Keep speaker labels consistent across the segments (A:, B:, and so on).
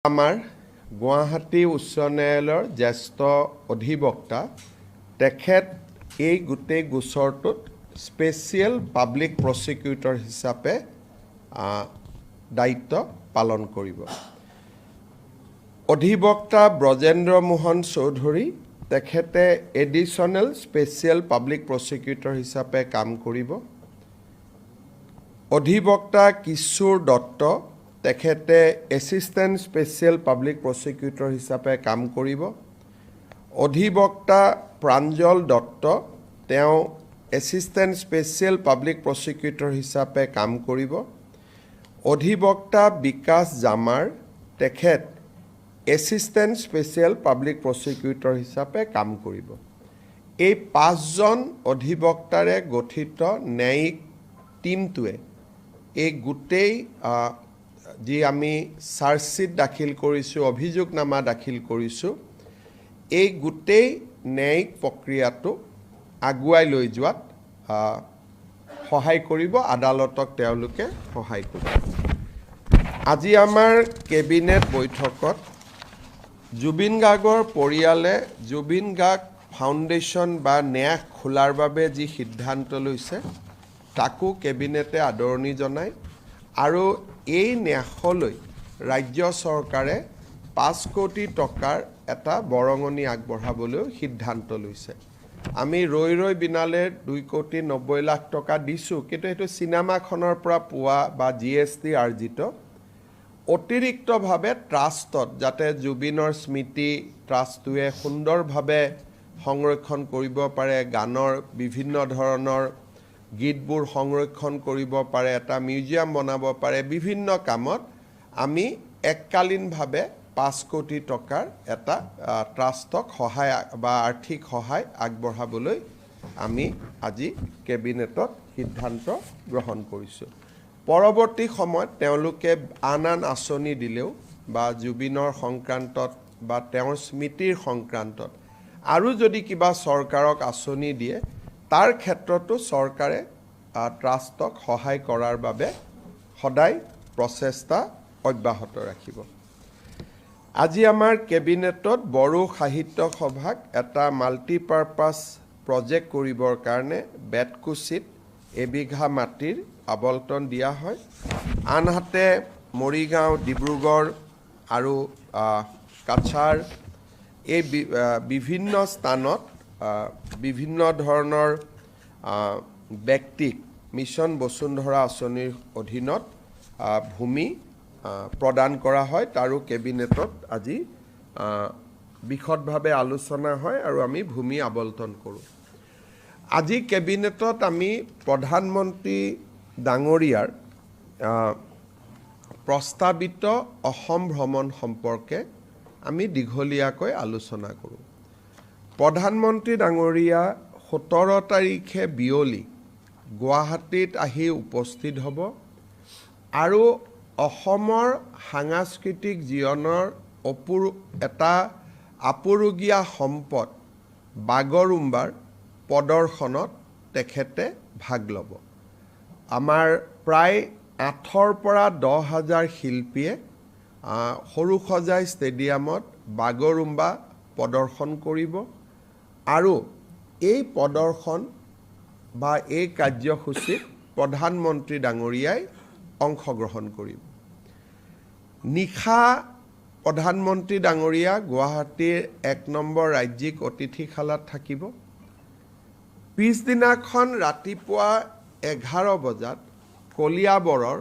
A: আমাৰ গুৱাহাটী উচ্চ ন্যায়ালয়ৰ জ্যেষ্ঠ অধিবক্তা তেখেত এই গোটেই গোচৰটোত স্পেচিয়েল পাব্লিক প্ৰচিকিউটৰ হিচাপে দায়িত্ব পালন কৰিব। অধিবক্তা ব্ৰজেন্দ্ৰ মোহন চৌধুৰী তেখেতে এডিশ্যনেল স্পেচিয়েল পাব্লিক প্ৰচিকিউটৰ হিচাপে কাম কৰিব। অধিবক্তা কিশোৰ দত্ত তেখেতে এছিষ্টেণ্ট স্পেচিয়েল পাব্লিক প্ৰচিকিউটৰ হিচাপে কাম কৰিব। অধিবক্তা প্ৰাঞ্জল দত্ত তেওঁ এছিষ্টেণ্ট স্পেচিয়েল পাব্লিক প্ৰচিকিউটৰ হিচাপে কাম কৰিব। অধিবক্তা বিকাশ জামাৰ তেখেত এছিষ্টেণ্ট স্পেচিয়েল পাব্লিক প্ৰচিকিউটৰ হিচাপে কাম কৰিব। এই 5জন অধিবক্তাৰে গঠিত ন্যায়িক টীমটোৱে এই গোটেই যি আমি চাৰ্জশ্বীট দাখিল কৰিছোঁ, অভিযোগনামা দাখিল কৰিছোঁ, এই গোটেই ন্যায়িক প্ৰক্ৰিয়াটো আগুৱাই লৈ যোৱাত সহায় কৰিব, আদালতক তেওঁলোকে সহায় কৰিব। আজি আমাৰ কেবিনেট বৈঠকত জুবিন গাৰ্গৰ পৰিয়ালে জুবিন গাৰ্গ ফাউণ্ডেশ্যন বা ন্যাস খোলাৰ বাবে যি সিদ্ধান্ত লৈছে তাকো কেবিনেটে আদৰণি জনায় আৰু এই ন্যাসলৈ ৰাজ্য চৰকাৰে 5 কোটি টকাৰ এটা বৰঙণি আগবঢ়াবলৈও সিদ্ধান্ত লৈছে। আমি ৰৈ বিনালে 2,90,00,000 টকা দিছোঁ, কিন্তু সেইটো চিনেমাখনৰ পৰা পোৱা বা GST আৰ্জিত অতিৰিক্তভাৱে ট্ৰাষ্টত যাতে জুবিনৰ স্মৃতি ট্ৰাষ্টটোৱে সুন্দৰভাৱে সংৰক্ষণ কৰিব পাৰে, গানৰ বিভিন্ন ধৰণৰ গীতবোৰ সংৰক্ষণ কৰিব পাৰে, এটা মিউজিয়াম বনাব পাৰে, বিভিন্ন কামত আমি এককালীনভাৱে 5 কোটি টকাৰ এটা ট্ৰাষ্টক সহায় বা আৰ্থিক সহায় আগবঢ়াবলৈ আমি আজি কেবিনেটত সিদ্ধান্ত গ্ৰহণ কৰিছোঁ। পৰৱৰ্তী সময়ত তেওঁলোকে আন আঁচনি দিলেও বা জুবিনৰ সংক্ৰান্তত বা তেওঁৰ স্মৃতিৰ সংক্ৰান্তত আৰু যদি কিবা চৰকাৰক আঁচনি দিয়ে তাৰ ক্ষেত্ৰতো চৰকাৰে ট্ৰাষ্টক সহায় কৰাৰ বাবে সদায় প্ৰচেষ্টা অব্যাহত ৰাখিব। আজি আমাৰ কেবিনেটত বড়ো সাহিত্য সভাক এটা মাল্টিপাৰ্পাছ প্ৰজেক্ট কৰিবৰ কাৰণে বেতকুচিত এবিঘা মাটিৰ আবণ্টন দিয়া হয়। আনহাতে মৰিগাঁও, ডিব্ৰুগড় আৰু কাছাৰ এই বিভিন্ন স্থানত বিভিন্ন ধৰণৰ ব্যক্তিক মিছন বসুন্ধৰা আঁচনিৰ অধীনত ভূমি প্ৰদান কৰা হয়। তাৰো কেবিনেটত আজি বিশদভাৱে আলোচনা হয় আৰু আমি ভূমি আবণ্টন কৰোঁ। আজি কেবিনেটত আমি প্ৰধানমন্ত্ৰী ডাঙৰীয়াৰ প্ৰস্তাৱিত অসম ভ্ৰমণ সম্পৰ্কে আমি দীঘলীয়াকৈ আলোচনা কৰোঁ। প্ৰধানমন্ত্ৰী ডাঙৰীয়া 17 তাৰিখে বিয়লি গুৱাহাটীত আহি উপস্থিত হ'ব আৰু অসমৰ সাংস্কৃতিক জীৱনৰ এটা আপুৰুগীয়া সম্পদ বাগৰুম্বাৰ প্ৰদৰ্শনত তেখেতে ভাগ ল'ব। আমাৰ প্ৰায় 8,000 পৰা 10,000 শিল্পীয়ে সৰুসজাই ষ্টেডিয়ামত বাগৰুম্বা প্ৰদৰ্শন কৰিব আৰু এই প্ৰদৰ্শন বা এই কাৰ্যসূচীত প্ৰধানমন্ত্ৰী ডাঙৰীয়াই অংশগ্ৰহণ কৰিব। নিশা প্ৰধানমন্ত্ৰী ডাঙৰীয়া গুৱাহাটীৰ 1 নম্বৰ ৰাজ্যিক অতিথিশালাত থাকিব। পিছদিনাখন ৰাতিপুৱা 11 বজাত কলিয়াবৰৰ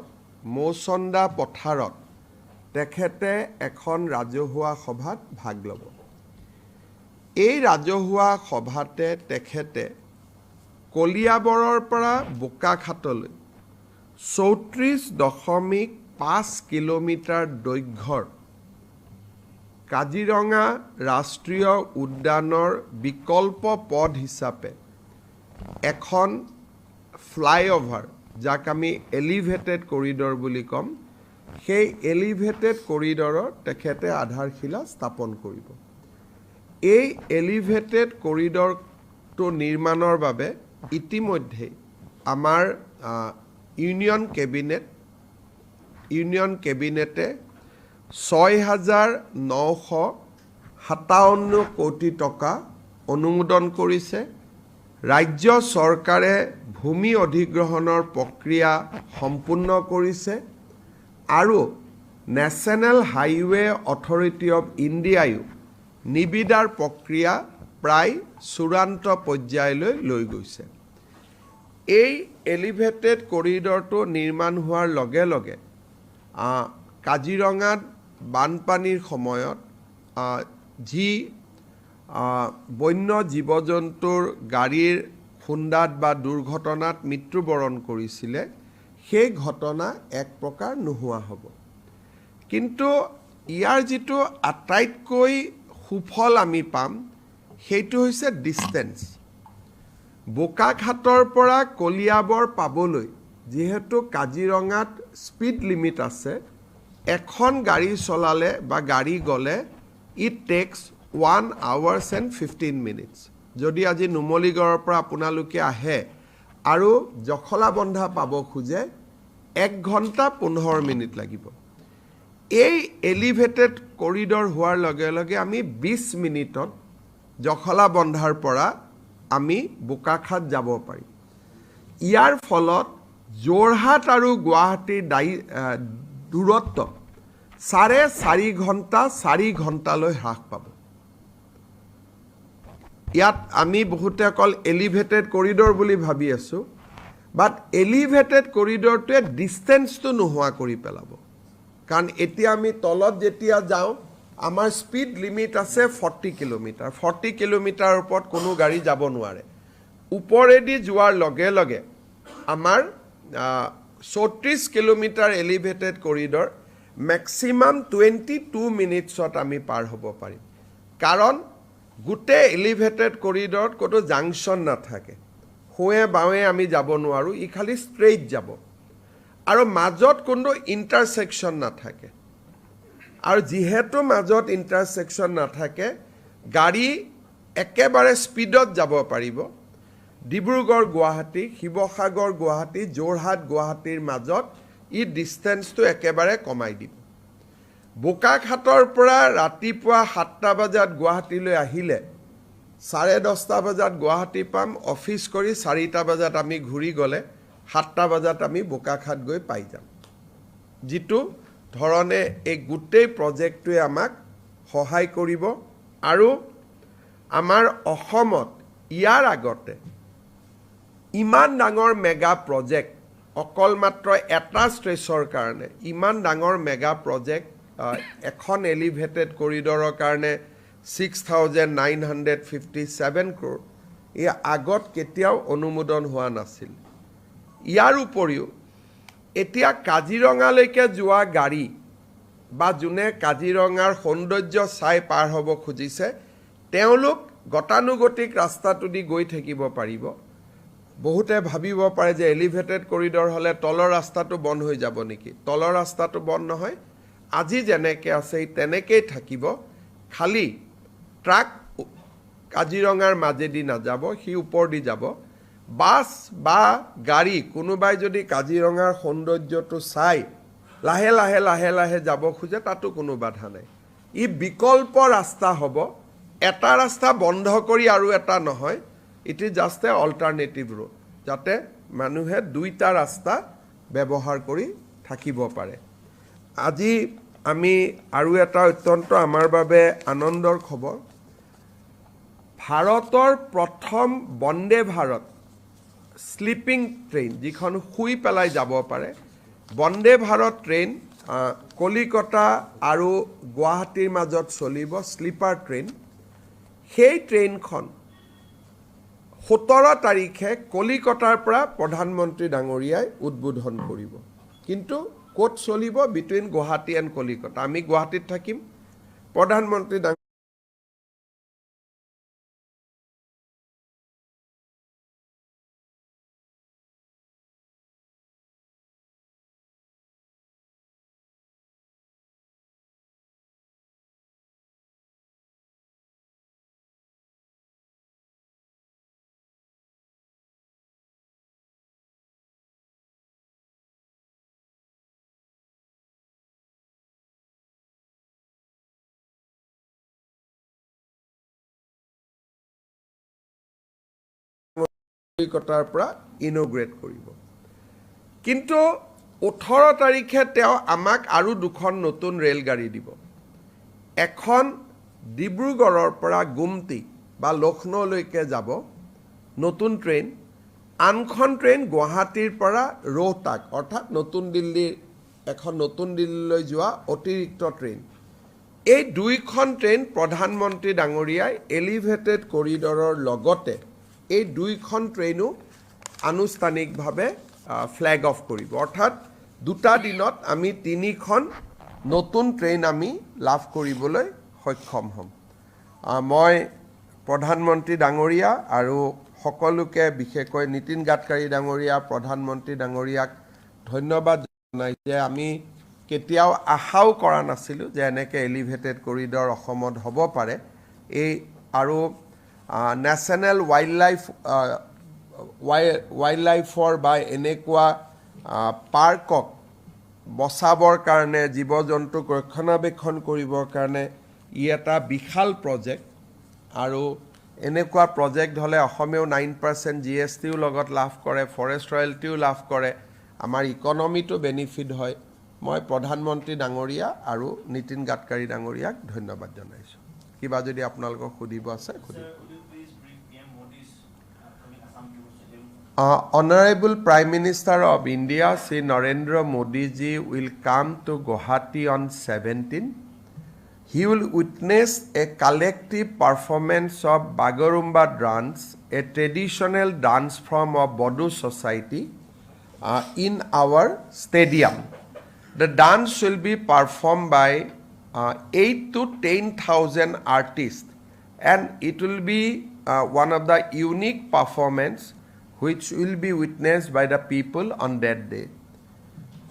A: মৌচন্দা পথাৰত তেখেতে এখন ৰাজহুৱা সভাত ভাগ ল'ব। এই ৰাজহুৱা সভাতে তেখেতে কলিয়াবৰৰ পৰা বোকাখাতলৈ 34.5 কিলোমিটাৰ দৈৰ্ঘ্যৰ কাজিৰঙা ৰাষ্ট্ৰীয় উদ্যানৰ বিকল্প পথ হিচাপে এখন ফ্লাইঅভাৰ, যাক আমি এলিভেটেড কৰিডৰ বুলি ক'ম, সেই এলিভেটেড কৰিডৰৰ তেখেতে আধাৰশিলা স্থাপন কৰিব। এই এলিভেটেড কৰিডৰটো নিৰ্মাণৰ বাবে ইতিমধ্যে আমাৰ ইউনিয়ন কেবিনেটে 6,957 কোটি টকা অনুমোদন কৰিছে। ৰাজ্য চৰকাৰে ভূমি অধিগ্ৰহণৰ প্ৰক্ৰিয়া সম্পূৰ্ণ কৰিছে আৰু নেশ্যনেল হাইৱে অথৰিটি অফ ইণ্ডিয়ায়ো নিবিদাৰ প্ৰক্ৰিয়া প্ৰায় চূড়ান্ত পৰ্যায়লৈ লৈ গৈছে। এই এলিভেটেড কৰিডৰটো নিৰ্মাণ হোৱাৰ লগে লগে কাজিৰঙাত বানপানীৰ সময়ত যি বন্য জীৱ জন্তুৰ গাড়ীৰ খুন্দাত বা দুৰ্ঘটনাত মৃত্যুবৰণ কৰিছিলে, সেই ঘটনা এক প্ৰকাৰ নোহোৱা হ'ব। কিন্তু ইয়াৰ যিটো আটাইতকৈ সুফল আমি পাম, সেইটো হৈছে ডিষ্টেঞ্চ। বোকাখাতৰ পৰা কলিয়াবৰ পাবলৈ যিহেতু কাজিৰঙাত স্পীড লিমিট আছে, এখন গাড়ী চলালে বা গাড়ী গ'লে it takes 1 hours and 15 minutes। যদি আজি নুমলীগড়ৰ পৰা আপোনালোকে আহে আৰু জখলাবন্ধা পাব খোজে 1 ঘণ্টা 15 মিনিট লাগিব। এই এলিভেটেড কৰিডৰ হোৱাৰ লগে লগে আমি 20 মিনিটত জখলাবন্ধাৰ পৰা আমি বোকাখাত যাব পাৰিম। ইয়াৰ ফলত যোৰহাট আৰু গুৱাহাটীৰ দূৰত্ব 4.5 ঘণ্টা 4 ঘণ্টালৈ হ্ৰাস পাব। ইয়াত আমি বহুতে অকল এলিভেটেড কৰিডৰ বুলি ভাবি আছোঁ, বাট এলিভেটেড কৰিডৰটোৱে ডিষ্টেঞ্চটো নোহোৱা কৰি পেলাব। কাৰণ এতিয়া আমি তলত যেতিয়া যাওঁ, আমাৰ স্পীড লিমিট আছে 40 কিলোমিটাৰ। 40 কিলোমিটাৰৰ ওপৰত কোনো গাড়ী যাব নোৱাৰে। ওপৰেদি যোৱাৰ লগে লগে আমাৰ 34 কিলোমিটাৰ এলিভেটেড কৰিডৰ মেক্সিমাম 22 মিনিটছত আমি পাৰ হ'ব পাৰিম। কাৰণ গোটেই এলিভেটেড কৰিডৰত ক'তো জাংচন নাথাকে, সোঁৱে বাওঁৱে আমি যাব নোৱাৰোঁ, ই খালি ষ্ট্ৰেইট যাব আৰু মাজত কোনো ইণ্টাৰছেকশ্যন নাথাকে। আৰু যিহেতু মাজত ইণ্টাৰছেকশ্যন নাথাকে, গাড়ী একেবাৰে স্পীডত যাব পাৰিব। ডিব্ৰুগড় গুৱাহাটী, শিৱসাগৰ গুৱাহাটী, যোৰহাট গুৱাহাটীৰ মাজত ই ডিষ্টেঞ্চটো একেবাৰে কমাই দিব। বোকাখাতৰ পৰা ৰাতিপুৱা 7টা বজাত গুৱাহাটীলৈ আহিলে 10:30 বজাত গুৱাহাটী পাম। অফিচ কৰি 4টা বজাত আমি ঘূৰি গ'লে 7টা বজাত আমি বোকাখাত গৈ পাই যাম। যিটো ধৰণে এই গোটেই প্ৰজেক্টটোৱে আমাক সহায় কৰিব। আৰু আমাৰ অসমত ইয়াৰ আগতে ইমান ডাঙৰ মেগা প্ৰজেক্ট, অকল মাত্ৰ এটা ষ্ট্ৰেচৰ কাৰণে ইমান ডাঙৰ মেগা প্ৰজেক্ট, এখন এলিভেটেড কৰিডৰৰ কাৰণে 6,957 crore, এই আগত কেতিয়াও অনুমোদন হোৱা নাছিল। ইয়াৰ উপৰিও এতিয়া কাজিৰঙালৈকে যোৱা গাড়ী বা যোনে কাজিৰঙাৰ সৌন্দৰ্য চাই পাৰ হ'ব খুজিছে, তেওঁলোক গতানুগতিক ৰাস্তাটো দি গৈ থাকিব পাৰিব। বহুতে ভাবিব পাৰে যে এলিভেটেড কৰিডৰ হ'লে তলৰ ৰাস্তাটো বন্ধ হৈ যাব নেকি? তলৰ ৰাস্তাটো বন্ধ নহয়, আজি যেনেকৈ আছে তেনেকেই থাকিব। খালি ট্ৰাক কাজিৰঙাৰ মাজেদি নাযাব, সি ওপৰেদি যাব। বাছ বা গাড়ী কোনোবাই যদি কাজিৰঙাৰ সৌন্দৰ্যটো চাই লাহে লাহে লাহে লাহে যাব খোজে, তাতো কোনো বাধা নাই। ই বিকল্প ৰাস্তা হ'ব, এটা ৰাস্তা বন্ধ কৰি আৰু এটা নহয়। It is just A alternative road, যাতে মানুহে দুইটা ৰাস্তা ব্যৱহাৰ কৰি থাকিব পাৰে। আজি আমি আৰু এটা অত্যন্ত আমাৰ বাবে আনন্দৰ খবৰ, ভাৰতৰ প্ৰথম বন্দে ভাৰত স্লিপিং ট্ৰেইন, যিখন শুই পেলাই যাব পাৰে, বন্দে ভাৰত ট্ৰেইন কলিকতা আৰু গুৱাহাটীৰ মাজত চলিব, শ্লিপাৰ ট্ৰেইন। সেই ট্ৰেইনখন 17 তাৰিখে কলিকতাৰ পৰা প্ৰধানমন্ত্ৰী ডাঙৰীয়াই উদ্বোধন কৰিব। কিন্তু ক'ত চলিব? Between Guwahati and Kolkata. আমি গুৱাহাটীত থাকিম, প্ৰধানমন্ত্ৰী কলিকতাৰ পৰা ইনগ্ৰেট কৰিব কিন্তু 18 তাৰিখে তেওঁ আমাক আৰু দুখন নতুন ৰেলগাড়ী দিব এখন ডিব্ৰুগড়ৰ পৰা গুমটি বা লক্ষ্ণৌলৈকে যাব নতুন ট্ৰেইন আনখন ট্ৰেইন গুৱাহাটীৰ পৰা ৰোহটাক অৰ্থাৎ নতুন দিল্লীৰ এখন নতুন দিল্লীলৈ যোৱা অতিৰিক্ত ট্ৰেইন এই দুইখন ট্ৰেইন প্ৰধানমন্ত্ৰী ডাঙৰীয়াই এলিভেটেড কৰিডৰৰ লগতে এই দুইখন ট্ৰেইনো আনুষ্ঠানিকভাৱে ফ্ল্যাগ অফ কৰিব অৰ্থাৎ দুটা দিনত আমি তিনিখন নতুন ট্ৰেইন আমি লাভ কৰিবলৈ সক্ষম হ'ম মই প্ৰধানমন্ত্ৰী ডাঙৰীয়া আৰু সকলোকে বিশেষকৈ নীতিন গাডকাৰী ডাঙৰীয়া প্ৰধানমন্ত্ৰী ডাঙৰীয়াক ধন্যবাদ জনাইছে আমি কেতিয়াও আশাও কৰা নাছিলোঁ যে এনেকৈ এলিভেটেড কৰিডৰ অসমত হ'ব পাৰে এই আৰু নেশ্যনেল ৱাইল্ডলাইফৰ বা এনেকুৱা পাৰ্কক বচাবৰ কাৰণে জীৱ জন্তুক ৰক্ষণাবেক্ষণ কৰিবৰ কাৰণে ই এটা বিশাল প্ৰজেক্ট আৰু এনেকুৱা প্ৰজেক্ট হ'লে অসমেও 9% GSTও লগত লাভ কৰে ফৰেষ্ট ৰয়েলটিও লাভ কৰে আমাৰ ইকনমিটো বেনিফিট হয় মই প্ৰধানমন্ত্ৰী ডাঙৰীয়া আৰু নীতিন গাডকাৰী ডাঙৰীয়াক ধন্যবাদ জনাইছোঁ কিবা যদি আপোনালোকক সুধিব আছে Honorable Prime Minister of India, Sri Narendra Modi ji will come to Guwahati on 17. He will witness a collective performance of Bagurumba dance, a traditional dance form of Bodo society, in our stadium. The dance will be performed by 8 to 10,000 artists, and it will be one of the unique performance which will be witnessed by the people on that day.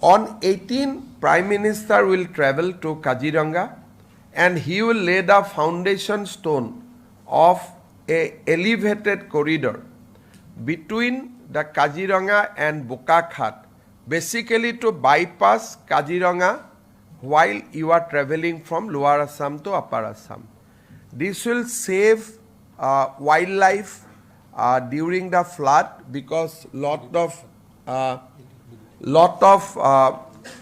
A: On 18, Prime Minister will travel to Kaziranga and he will lay the foundation stone of a elevated corridor between the Kaziranga and Bokakhat, basically to bypass Kaziranga while you are traveling from Lower Assam to Upper Assam. This will save wildlife during the flood because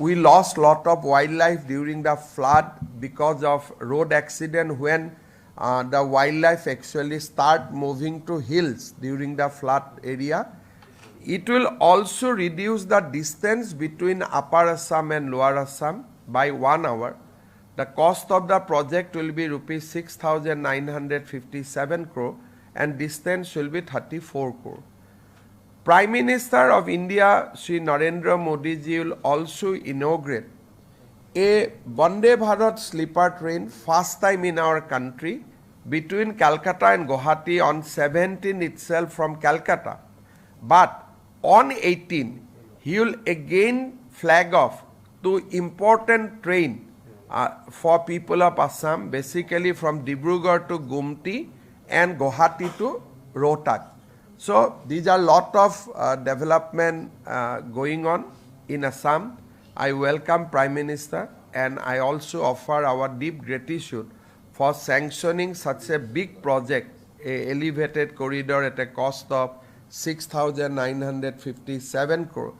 A: we lost lot of wildlife during the flood because of road accident when the wildlife actually start moving to hills during the flood area. It will also reduce the distance between Upper Assam and Lower Assam by 1 hour. The cost of the project will be rupees 6,957 crore and distance will be 34 crore. Prime Minister of India, Sri Narendra Modi ji will also inaugurate a Vande Bharat sleeper train, first time in our country, between Calcutta and Guwahati on 17 itself from Calcutta. But on 18, he will again flag off to important train for people of Assam, basically from Dibrugarh to Gumti and Guwahati to Rohtak. So these are lot of development going on in Assam. I welcome Prime Minister and I also offer our deep gratitude for sanctioning such a big project, a elevated corridor at a cost of 6,957 crore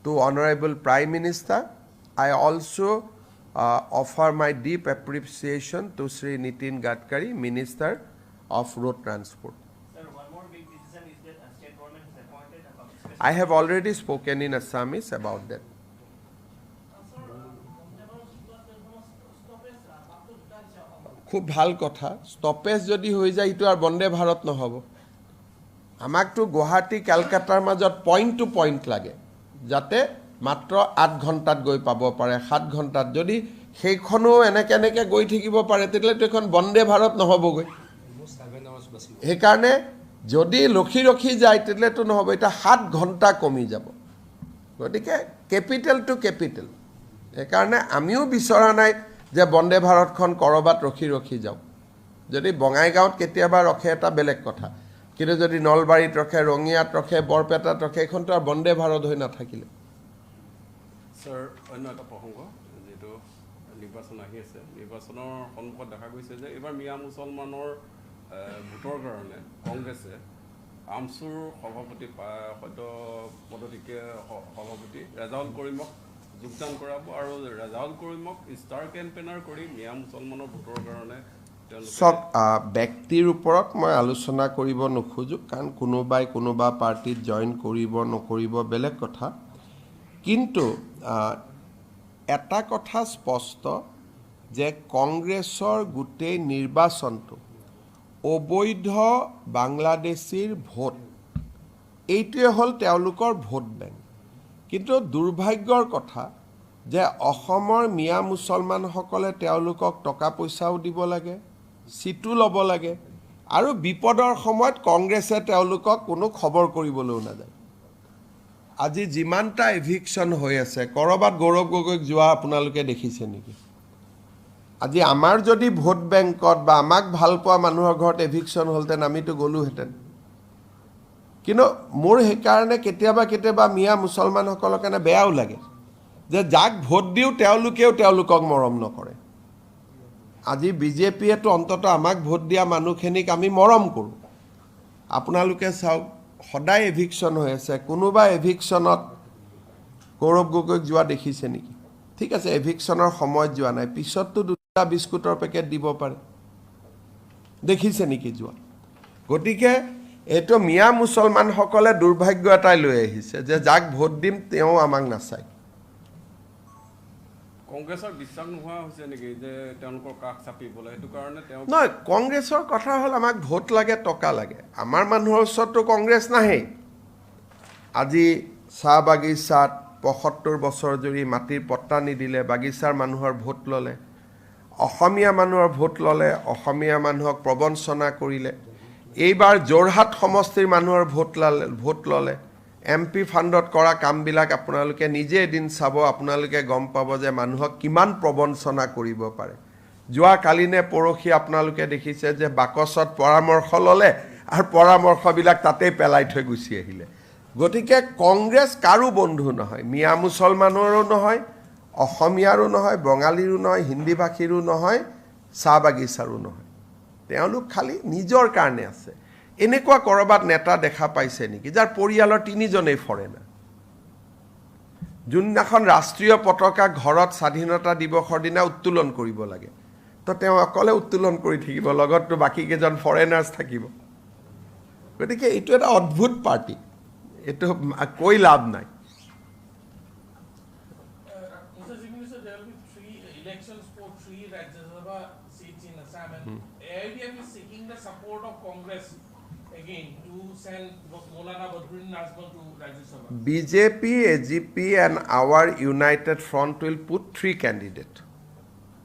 A: to Honorable Prime Minister. I also offer my deep appreciation to Sri Nitin Gadkari, Minister of Road Transport.
B: Sir, one more big decision is that state government has appointed a
A: I have already spoken in Assamese about that. খুব ভাল কথা stoppage যদি হৈ যায় ইটো আৰু বন্দে ভাৰত নহব আমাকতো গুৱাহাটী কলকাতাৰ মাজত পইণ্ট টু পইণ্ট লাগে যাতে মাত্ৰ 8 ঘণ্টাত গৈ পাব পাৰে 7 ঘণ্টাত যদি সেইখনো এনেকে গৈ থাকিব পাৰে তেতিয়ালে এখন বন্দে ভাৰত নহবগৈ সেইকাৰণে যদি ৰখি যায় তেতিয়ালেতো নহব এটা 7 ঘণ্টা কমি যাব গতিকে কেপিটেল টু কেপিটেল সেইকাৰণে আমিও বিচৰা নাই যে বন্দে ভাৰতখন কৰবাত ৰখি যাও যদি বঙাইগাঁৱত কেতিয়াবা ৰখে এটা বেলেগ কথা কিন্তু যদি নলবাৰীত ৰখে ৰঙিয়াত ৰখে বৰপেটাত ৰখে এখনটো আৰু বন্দে ভাৰত হৈ নাথাকিলে
C: স্যাৰ অন্য এটা প্ৰসংগ যেটো নিৰ্বাচন আহি আছে নিৰ্বাচনৰ সন্মুখত দেখা গৈছে যে এবাৰ মিয়া মুছলমানৰ ভোটৰ কাৰণে কংগ্ৰেছে আমচুৰ সভাপতি সদ্য পদতিকে সভাপতি ৰেজাউল কৰিমক যোগদান কৰাব আৰু ৰেজাউল কৰিমক ষ্টাৰ কেম্পেইনাৰ কৰি মিয়া মুছলমানৰ ভোটৰ কাৰণে
A: চাওক ব্যক্তিৰ ওপৰত মই আলোচনা কৰিব নোখোজোঁ কাৰণ কোনোবাই কোনোবা পাৰ্টিত জইন কৰিব নকৰিব বেলেগ কথা কিন্তু এটা কথা স্পষ্ট যে কংগ্ৰেছৰ গোটেই নিৰ্বাচনটো অবৈধ বাংলাদেশীৰ ভোট এইটোৱে হ'ল তেওঁলোকৰ ভোট বেংক কিন্তু দুৰ্ভাগ্যৰ কথা যে অসমৰ মিয়া মুছলমানসকলে তেওঁলোকক টকা পইচাও দিব লাগে চিটো ল'ব লাগে আৰু বিপদৰ সময়ত কংগ্ৰেছে তেওঁলোকক কোনো খবৰ কৰিবলৈও নাযায় আজি যিমানটা এভিকশ্যন হৈ আছে ক'ৰবাত গৌৰৱ গগৈক যোৱা আপোনালোকে দেখিছে নেকি আজি আমাৰ যদি ভোট বেংকত বা আমাক ভাল পোৱা মানুহৰ ঘৰত এভিকশ্যন হ'লহেঁতেন আমিতো গ'লোহেঁতেন কিন্তু মোৰ সেইকাৰণে কেতিয়াবা মিয়া মুছলমানসকলৰ কাৰণে বেয়াও লাগে যে যাক ভোট দিওঁ তেওঁলোকেও তেওঁলোকক মৰম নকৰে আজি বিজেপিয়েতো অন্ততঃ আমাক ভোট দিয়া মানুহখিনিক আমি মৰম কৰোঁ আপোনালোকে চাওক সদায় এভিকশ্যন হৈ আছে কোনোবা এভিকশ্যনত গৌৰৱ গগৈক যোৱা দেখিছে নেকি ঠিক আছে এভিকশ্যনৰ সময়ত যোৱা নাই পিছততো দুটা বিস্কুটৰ পেকেট দিব পাৰে দেখিছে নেকি যোৱা গতিকে এইটো মিয়া মুছলমানসকলে দুৰ্ভাগ্য এটাই লৈ আহিছে যে যাক ভোট দিম তেওঁ আমাক নাচায়
C: কংগ্ৰেছৰ বিশ্বাস নোহোৱা হৈছে নেকি যে তেওঁলোকৰ কাষ চাপিবলৈ সেইটো কাৰণে তেওঁ
A: নহয় কংগ্ৰেছৰ কথা হ'ল আমাক ভোট লাগে টকা লাগে আমাৰ মানুহৰ ওচৰততো কংগ্ৰেছ নাহেই আজি চাহ বাগিচাত ৭৫ বছৰ জুৰি মাটিৰ পট্টা নিদিলে বাগিচাৰ মানুহৰ ভোট ল'লে অসমীয়া মানুহৰ ভোট ল'লে অসমীয়া মানুহক প্ৰবঞ্চনা কৰিলে এইবাৰ যোৰহাট সমষ্টিৰ মানুহৰ ভোট ল'লে MP ফাণ্ডত কৰা কামবিলাক আপোনালোকে নিজে এদিন চাব আপোনালোকে গম পাব যে মানুহক কিমান প্ৰবঞ্চনা কৰিব পাৰে যোৱাকালি নে পৰহি আপোনালোকে দেখিছে যে বাকচত পৰামৰ্শ ল'লে আৰু পৰামৰ্শবিলাক তাতেই পেলাই থৈ গুচি আহিলে গতিকে কংগ্ৰেছ কাৰো বন্ধু নহয় মিয়া মুছলমানৰো নহয় অসমীয়াৰো নহয় বঙালীৰো নহয় হিন্দী ভাষীৰো নহয় চাহ বাগিচাৰো নহয় তেওঁলোক খালি নিজৰ কাৰণে আছে এনেকুৱা ক'ৰবাত নেতা দেখা পাইছে নেকি যাৰ পৰিয়ালৰ 3জনেই ফৰেনাৰ যোনদিনাখন ৰাষ্ট্ৰীয় পতাকা ঘৰত স্বাধীনতা দিৱসৰ দিনা উত্তোলন কৰিব লাগে তো তেওঁ অকলে উত্তোলন কৰি থাকিব লগততো বাকীকেইজন ফৰেনাৰ্ছ থাকিব গতিকে এইটো এটা অদ্ভুত পাৰ্টি এইটো কৈ লাভ নাই
B: Mr. Chief Minister, there will be 3 elections for 3 Rajya Sabha seats in Assam, and AIDF is seeking the support of Congress again to send Maulana Badruddin Nazmal to Rajya Sabha.
A: BJP, AGP and our united front will put 3 candidates.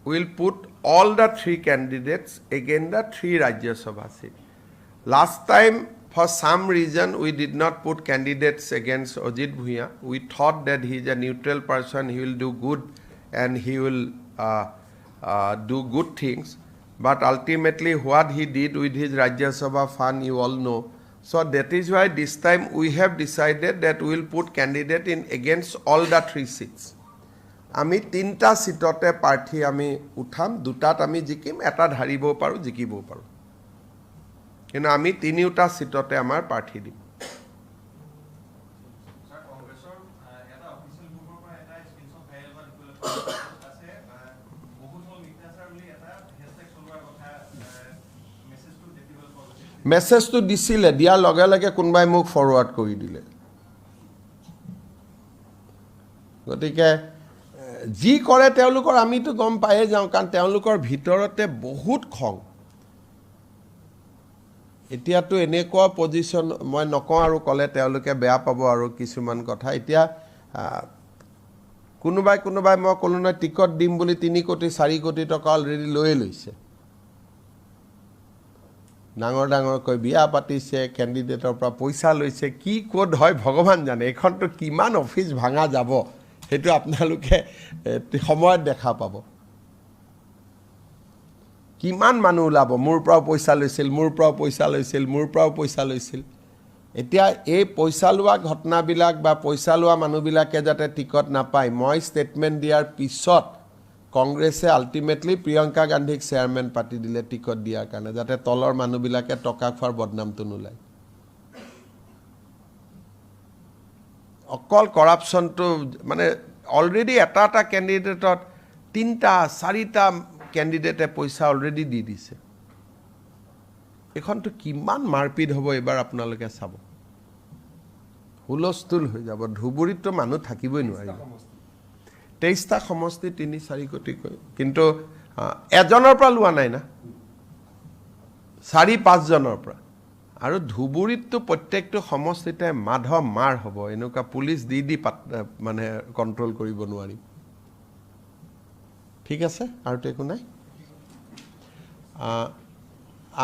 A: We'll put all the 3 candidates against the 3 Rajya Sabha seats. Last time, for some reason, we did not put candidates against Ajit Bhuiya. We thought that he is a neutral person, he will do good and he will do good things. But ultimately, what he did with his Rajya Sabha fund, you all know. So that is why this time we have decided that we will put candidate in against all the 3 seats. আমি 3টা সিটতে প্ৰাৰ্থী আমি উঠাম 2টাত আমি জিকিম এটাত হাৰিব পাৰোঁ জিকিব পাৰোঁ কিন্তু আমি 3টা সিটতে আমাৰ প্ৰাৰ্থী দিম
B: Sir, Congressor, এটা official group পৰা এটা screenshot viral হোৱা দেখিবলৈ পোৱা আছে বহুতল মিত্ৰাচাৰ বুলি এটা hashtag চলোৱাৰ কথা মেছেজটো দেখিবলৈ পোৱা গৈছে
A: মেছেজটো দিছিলে দিয়াৰ লগে লগে কোনোবাই মোক ফৰৱাৰ্ড কৰি দিলে গতিকে যি কৰে তেওঁলোকৰ আমিতো গম পায়ে যাওঁ কাৰণ তেওঁলোকৰ ভিতৰতে বহুত খং এতিয়াতো এনেকুৱা পজিশ্যন মই নকওঁ আৰু ক'লে তেওঁলোকে বেয়া পাব আৰু কিছুমান কথা এতিয়া কোনোবাই মই ক'লো নহয় টিকট দিম বুলি 3 কোটি 4 কোটি টকা অলৰেডি লৈয়ে লৈছে ডাঙৰকৈ বিয়া পাতিছে কেণ্ডিডেটৰ পৰা পইচা লৈছে কি ক'ত হয় ভগৱান জানে এইখনতো কিমান অফিচ ভাঙা যাব সেইটো আপোনালোকে সময়ত দেখা পাব কিমান মানুহ ওলাব মোৰ পৰাও পইচা লৈছিল এতিয়া এই পইচা লোৱা ঘটনাবিলাক বা পইচা লোৱা মানুহবিলাকে যাতে টিকট নাপায় মই ষ্টেটমেণ্ট দিয়াৰ পিছত কংগ্ৰেছে আল্টিমেটলি প্ৰিয়ংকা গান্ধীক চেয়াৰমেন পাতি দিলে টিকট দিয়াৰ কাৰণে যাতে তলৰ মানুহবিলাকে টকা খোৱাৰ বদনামটো নোলায় অকল কৰাপশ্যনটো মানে অলৰেডি এটা কেণ্ডিডেটত 3-4টা কেণ্ডিডেটে পইচা অলৰেডি দি দিছে এইখনতো কিমান মাৰপিট হ'ব এবাৰ আপোনালোকে চাব হুলস্থুল হৈ যাব ধুবুৰীততো মানুহ থাকিবই নোৱাৰিব 23টা সমষ্টি 3-4 কোটিকৈ কিন্তু এজনৰ পৰা লোৱা নাই না 4-5 জনৰ পৰা আৰু ধুবুৰীততো প্ৰত্যেকটো সমষ্টিতে মাৰ হ'ব এনেকুৱা পুলিচ দি মানে কণ্ট্ৰল কৰিব নোৱাৰি ঠিক আছে আৰু তো একো নাই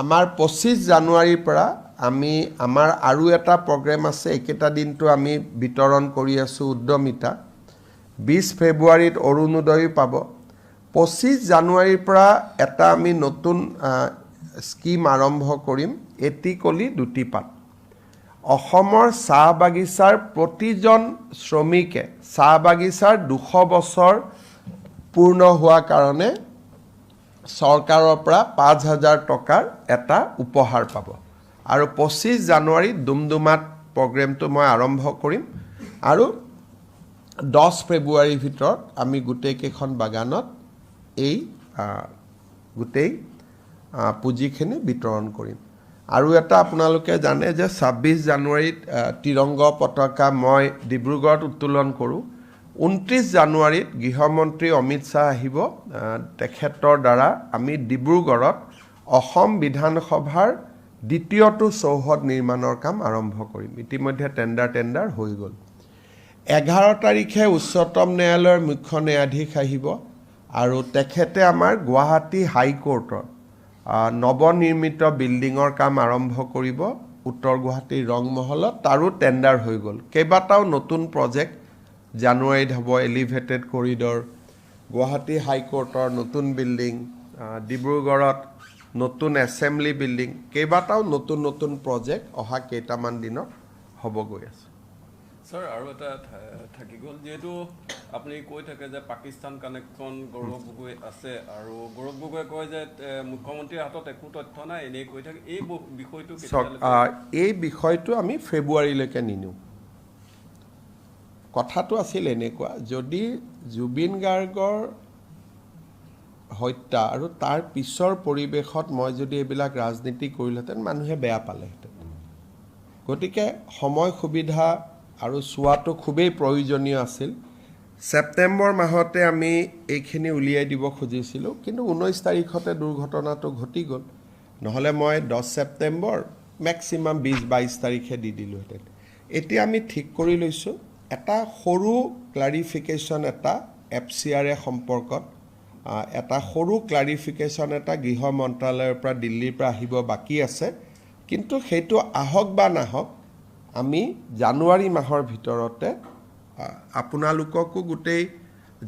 A: আমাৰ 25 জানুৱাৰীৰ পৰা আমি আমাৰ আৰু এটা প্ৰগ্ৰেম আছে একেটা দিনটো আমি বিতৰণ কৰি আছোঁ উদ্যমিতা 20 ফেব্ৰুৱাৰীত অৰুণোদয় পাব 25 জানুৱাৰীৰ পৰা এটা আমি নতুন স্কিম আৰম্ভ কৰিম এটি কলি দুটি পাত অসমৰ চাহ বাগিচাৰ প্ৰতিজন শ্ৰমিকে চাহ বাগিচাৰ 200 বছৰ পূৰ্ণ হোৱা কাৰণে চৰকাৰৰ পৰা 5,000 টকাৰ এটা উপহাৰ পাব আৰু 25 জানুৱাৰীত ডুমডুমাত প্ৰগ্ৰেমটো মই আৰম্ভ কৰিম আৰু 10 ফেব্ৰুৱাৰীৰ ভিতৰত আমি গোটেইকেইখন বাগানত এই গোটেই পুঁজিখিনি বিতৰণ কৰিম আৰু এটা আপোনালোকে জানে যে 26 জানুৱাৰীত তিৰংগ পতাকা মই ডিব্ৰুগড়ত উত্তোলন কৰোঁ 29 জানুৱাৰীত গৃহমন্ত্ৰী অমিত শ্বাহ আহিব তেখেতৰ দ্বাৰা আমি ডিব্ৰুগড়ত অসম বিধানসভাৰ দ্বিতীয়টো চৌহদ নিৰ্মাণৰ কাম আৰম্ভ কৰিম ইতিমধ্যে টেণ্ডাৰ হৈ গ'ল 11 তাৰিখে উচ্চতম ন্যায়ালয়ৰ মুখ্য ন্যায়াধীশ আহিব আৰু তেখেতে আমাৰ গুৱাহাটী হাইকোৰ্টৰ নৱনিৰ্মিত বিল্ডিঙৰ কাম আৰম্ভ কৰিব উত্তৰ গুৱাহাটীৰ ৰংমহলত তাৰো টেণ্ডাৰ হৈ গ'ল কেইবাটাও নতুন প্ৰজেক্ট জানুৱাৰীত হ'ব এলিভেটেড কৰিডৰ গুৱাহাটী হাইকোৰ্টৰ নতুন বিল্ডিং ডিব্ৰুগড়ত নতুন এছেম্বলি বিল্ডিং কেইবাটাও নতুন প্ৰজেক্ট অহা কেইটামান দিনত হ'ব গৈ আছে
C: স্যাৰ আৰু এটা থাকি গ'ল যেহেতু আপুনি কৈ থাকে যে পাকিস্তান কানেকশ্যন গৌৰৱ গগৈ আছে আৰু গৌৰৱ গগৈয়ে কয় যে মুখ্যমন্ত্ৰীৰ হাতত একো তথ্য নাই এনেই কৈ থাকে এই বিষয়টো
A: এই বিষয়টো আমি ফেব্ৰুৱাৰীলৈকে নিনিওঁ কথাটো আছিল এনেকুৱা যদি জুবিন গাৰ্গৰ হত্যা আৰু তাৰ পিছৰ পৰিৱেশত মই যদি এইবিলাক ৰাজনীতি কৰিলোহেঁতেন মানুহে বেয়া পালেহেঁতেন গতিকে সময় সুবিধা আৰু চোৱাটো খুবেই প্ৰয়োজনীয় আছিল ছেপ্টেম্বৰ মাহতে আমি এইখিনি উলিয়াই দিব খুজিছিলোঁ কিন্তু 19 তাৰিখতে দুৰ্ঘটনাটো ঘটি গ'ল নহ'লে মই 10 ছেপ্টেম্বৰ মেক্সিমাম 20-22 তাৰিখে দি দিলোহেঁতেন এতিয়া আমি ঠিক কৰি লৈছোঁ এটা সৰু ক্লাৰিফিকেশ্যন এটা FCR সম্পৰ্কত এটা সৰু ক্লাৰিফিকেশ্যন এটা গৃহ মন্ত্ৰালয়ৰ পৰা দিল্লীৰ পৰা আহিব বাকী আছে কিন্তু সেইটো আহক বা নাহক আমি জানুৱাৰী মাহৰ ভিতৰতে আপোনালোককো গোটেই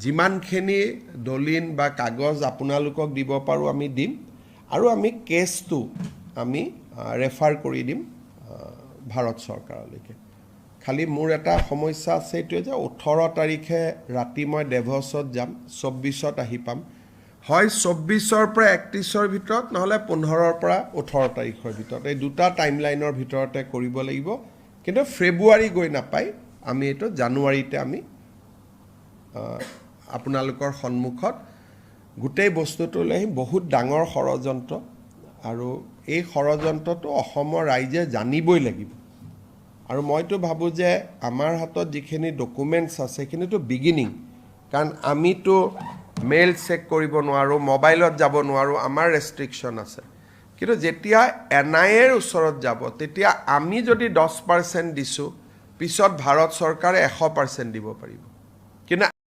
A: যিমানখিনি দলিল বা কাগজ আপোনালোকক দিব পাৰোঁ আমি দিম আৰু আমি কেছটো আমি ৰেফাৰ কৰি দিম ভাৰত চৰকাৰলৈকে খালি মোৰ এটা সমস্যা আছে এইটোৱে যে 18 তাৰিখে ৰাতি মই ডেভছত যাম 24ত আহি পাম হয় 24ৰ পৰা 31ৰ ভিতৰত নহ'লে 15ৰ পৰা 18 তাৰিখৰ ভিতৰত এই দুটা টাইমলাইনৰ ভিতৰতে কৰিব লাগিব কিন্তু ফেব্ৰুৱাৰী গৈ নাপায় আমি এইটো জানুৱাৰীতে আমি আপোনালোকৰ সন্মুখত গোটেই বস্তুটো লৈ আহিম বহুত ডাঙৰ ষড়যন্ত্ৰ আৰু এই ষড়যন্ত্ৰটো অসমৰ ৰাইজে জানিবই লাগিব আৰু মইতো ভাবোঁ যে আমাৰ হাতত যিখিনি ডকুমেণ্টছ আছে সেইখিনিতো বিগিনিং কাৰণ আমিতো মেইল চেক কৰিব নোৱাৰোঁ মোবাইলত যাব নোৱাৰোঁ আমাৰ ৰেষ্ট্ৰিকশ্যন আছে কিন্তু যেতিয়া NIAৰ ওচৰত যাব তেতিয়া আমি যদি 10% দিছোঁ পিছত ভাৰত চৰকাৰে 100% দিব পাৰিব